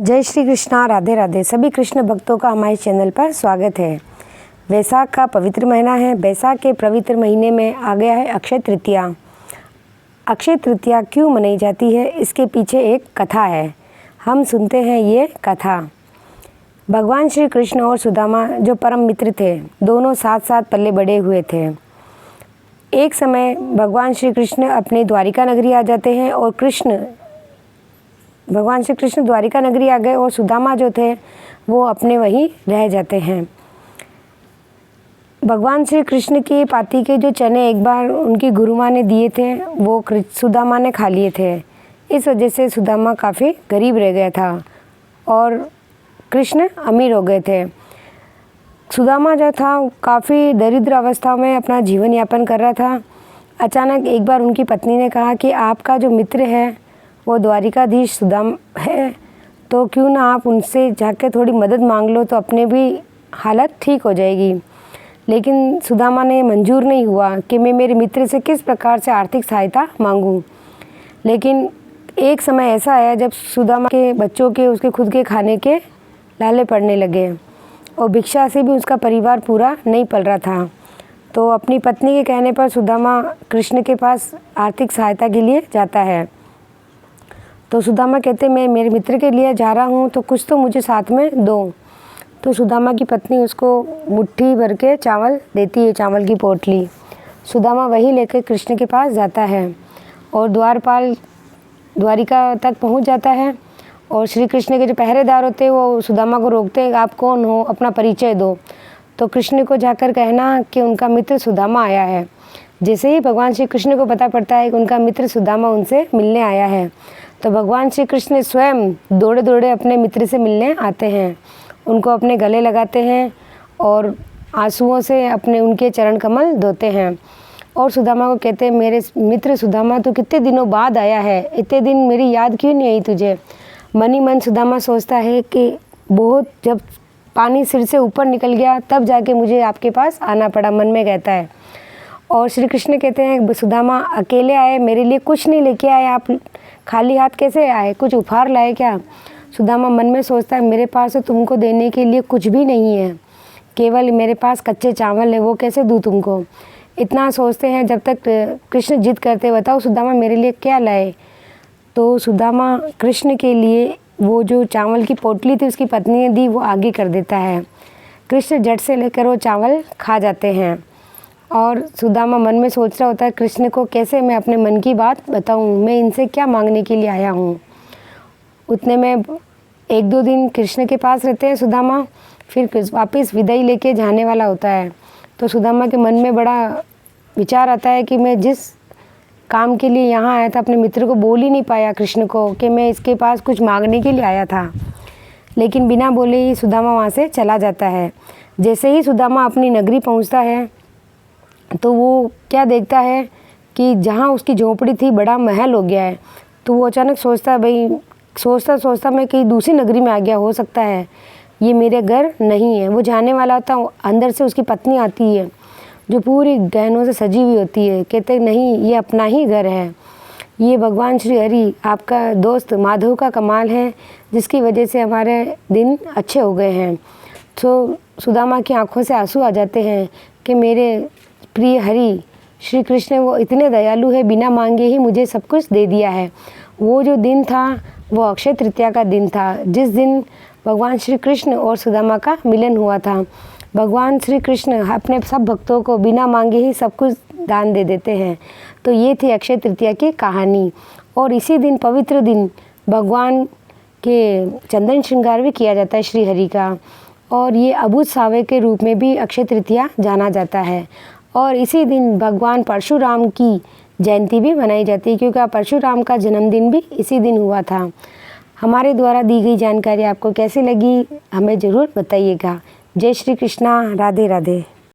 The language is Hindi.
जय श्री कृष्णा, राधे राधे। सभी कृष्ण भक्तों का हमारे चैनल पर स्वागत है। वैसाख का पवित्र महीना है। वैसाख के पवित्र महीने में आ गया है अक्षय तृतीया। अक्षय तृतीया क्यों मनाई जाती है, इसके पीछे एक कथा है। हम सुनते हैं ये कथा। भगवान श्री कृष्ण और सुदामा जो परम मित्र थे, दोनों साथ साथ पले बड़े हुए थे। एक समय भगवान श्री कृष्ण अपने द्वारिका नगरी आ जाते हैं और भगवान श्री कृष्ण द्वारिका नगरी आ गए और सुदामा जो थे वो अपने वहीं रह जाते हैं। भगवान श्री कृष्ण की पाती के जो चने एक बार उनकी गुरु माँ ने दिए थे वो सुदामा ने खा लिए थे। इस वजह से सुदामा काफ़ी गरीब रह गया था और कृष्ण अमीर हो गए थे। सुदामा जो था काफ़ी दरिद्र अवस्था में अपना जीवन यापन कर रहा था। अचानक एक बार उनकी पत्नी ने कहा कि आपका जो मित्र है वो द्वारिकाधीश सुदामा है, तो क्यों ना आप उनसे जाके थोड़ी मदद मांग लो, तो अपने भी हालत ठीक हो जाएगी। लेकिन सुदामा ने मंजूर नहीं हुआ कि मैं मेरे मित्र से किस प्रकार से आर्थिक सहायता मांगूं। लेकिन एक समय ऐसा आया जब सुदामा के बच्चों के उसके खुद के खाने के लाले पड़ने लगे और भिक्षा से भी उसका परिवार पूरा नहीं पल रहा था। तो अपनी पत्नी के कहने पर सुदामा कृष्ण के पास आर्थिक सहायता के लिए जाता है। तो सुदामा कहते मैं मेरे मित्र के लिए जा रहा हूँ, तो कुछ तो मुझे साथ में दो। तो सुदामा की पत्नी उसको मुट्ठी भर के चावल देती है, चावल की पोटली। सुदामा वही लेकर कृष्ण के पास जाता है और द्वारपाल द्वारिका तक पहुँच जाता है और श्री कृष्ण के जो पहरेदार होते हैं वो सुदामा को रोकते हैं, आप कौन हो, अपना परिचय दो। तो कृष्ण को जाकर कहना कि उनका मित्र सुदामा आया है। जैसे ही भगवान श्री कृष्ण को पता पड़ता है कि उनका मित्र सुदामा उनसे मिलने आया है, तो भगवान श्री कृष्ण स्वयं दौड़े दौड़े अपने मित्र से मिलने आते हैं, उनको अपने गले लगाते हैं और आंसुओं से अपने उनके चरण कमल धोते हैं और सुदामा को कहते हैं मेरे मित्र सुदामा तो कितने दिनों बाद आया है, इतने दिन मेरी याद क्यों नहीं आई तुझे। मन ही मन सुदामा सोचता है कि बहुत जब पानी सिर से ऊपर निकल गया तब जाके मुझे आपके पास आना पड़ा, मन में कहता है। और श्री कृष्ण कहते हैं सुदामा अकेले आए, मेरे लिए कुछ नहीं लेके आए, आप खाली हाथ कैसे आए, कुछ उपहार लाए क्या। सुदामा मन में सोचता है मेरे पास तो तुमको देने के लिए कुछ भी नहीं है, केवल मेरे पास कच्चे चावल है, वो कैसे दूँ तुमको। इतना सोचते हैं जब तक कृष्ण जिद करते बताओ सुदामा मेरे लिए क्या लाए। तो सुदामा कृष्ण के लिए वो जो चावल की पोटली थी उसकी पत्नी ने दी वो आगे कर देता है। कृष्ण झट से लेकर वो चावल खा जाते हैं और सुदामा मन में सोच रहा होता है कृष्ण को कैसे मैं अपने मन की बात बताऊं, मैं इनसे क्या मांगने के लिए आया हूं। उतने में एक दो दिन कृष्ण के पास रहते हैं सुदामा, फिर वापस विदाई लेके जाने वाला होता है। तो सुदामा के मन में बड़ा विचार आता है कि मैं जिस काम के लिए यहाँ आया था अपने मित्र को बोल ही नहीं पाया कृष्ण को कि मैं इसके पास कुछ मांगने के लिए आया था। लेकिन बिना बोले ही सुदामा वहाँ से चला जाता है। जैसे ही सुदामा अपनी नगरी पहुँचता है तो वो क्या देखता है कि जहाँ उसकी झोपड़ी थी बड़ा महल हो गया है। तो वो अचानक सोचता है भाई सोचता मैं कहीं दूसरी नगरी में आ गया, हो सकता है ये मेरे घर नहीं है। वो जाने वाला था, अंदर से उसकी पत्नी आती है जो पूरी गहनों से सजी हुई होती है। कहते नहीं ये अपना ही घर है, ये भगवान श्री हरि आपका दोस्त माधव का कमाल है जिसकी वजह से हमारे दिन अच्छे हो गए हैं। तो सुदामा की आंखों से आंसू आ जाते हैं कि मेरे प्रिय हरि श्री कृष्ण वो इतने दयालु है, बिना मांगे ही मुझे सब कुछ दे दिया है। वो जो दिन था वो अक्षय तृतीया का दिन था जिस दिन भगवान श्री कृष्ण और सुदामा का मिलन हुआ था। भगवान श्री कृष्ण अपने सब भक्तों को बिना मांगे ही सब कुछ दान दे देते हैं। तो ये थी अक्षय तृतीया की कहानी। और इसी दिन पवित्र दिन भगवान के चंदन श्रृंगार भी किया जाता है श्री हरि का, और ये अबूझ सावे के रूप में भी अक्षय तृतीया जाना जाता है। और इसी दिन भगवान परशुराम की जयंती भी मनाई जाती है क्योंकि परशुराम का जन्मदिन भी इसी दिन हुआ था। हमारे द्वारा दी गई जानकारी आपको कैसी लगी हमें ज़रूर बताइएगा। जय श्री कृष्णा, राधे राधे।